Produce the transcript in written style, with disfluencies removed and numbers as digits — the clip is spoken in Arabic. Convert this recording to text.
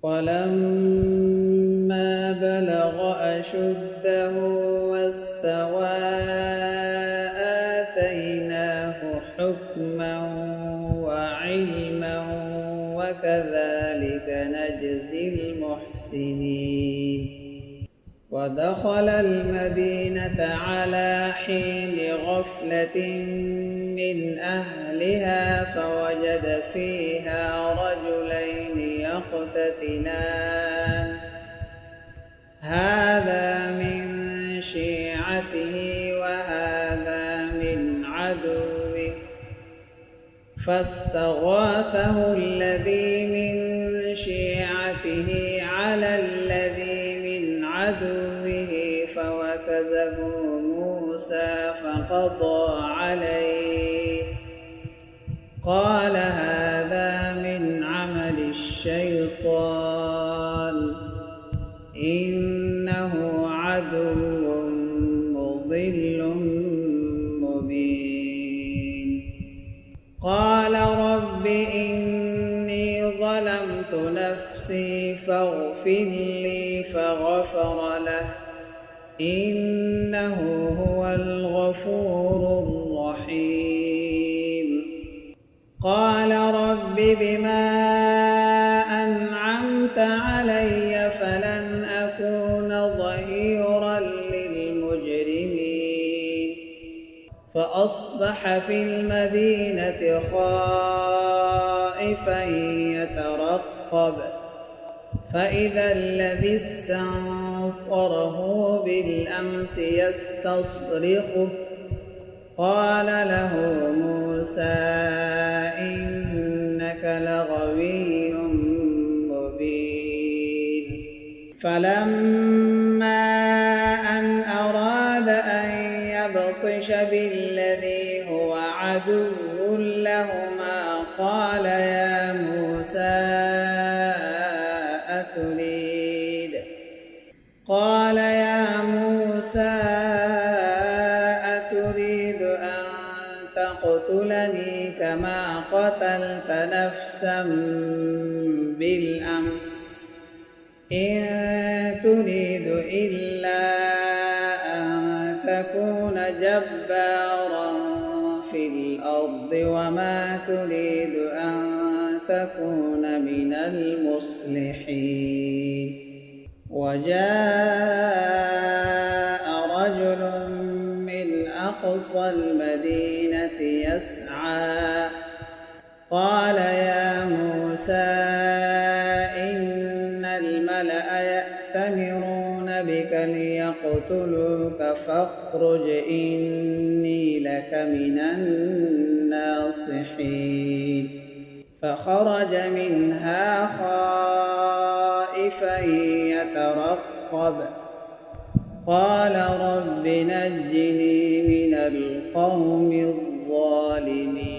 ولما بلغ أشده واستوى آتيناه حكما وعلما وكذلك نجزي المحسنين. ودخل المدينة على حين غفلة من أهلها فوجد فيها رجلين يقتتلان هذا من شيعته وهذا من عدوه فاستغاثه الذي من شيعته على الذي من عدوه فوكزه موسى فقضى عليه قال هذا من عمل الشيطان إنه عدو مضل مبين. قال رب إني ظلمت نفسي فاغفر لي فغفر له إنه هو الغفور الرحيم. قال رب بما أنعمت علي فلن أكون ظهيرا للمجرمين. فأصبح في المدينة خائفا يترقب فإذا الذي استنصره بالأمس يستصرخه قال له موسى إنك لغوي مبين. فلما أن أراد أن يبطش بالذي هو عدو لهما قال يا موسى أتريد أن تقتلني كما قتلت نفسا بالأمس إن تريد إلا أن تكون جبارا في الأرض وما تريد أن تكون من المصلحين. وجاء رجل من أقصى المدينة يسعى قال يا موسى إن الملأ يأتمرون بك ليقتلوك فاخرج إني لك من الناصحين. فخرج منها خائفا يترقب قال رب نجني من القوم الظالمين.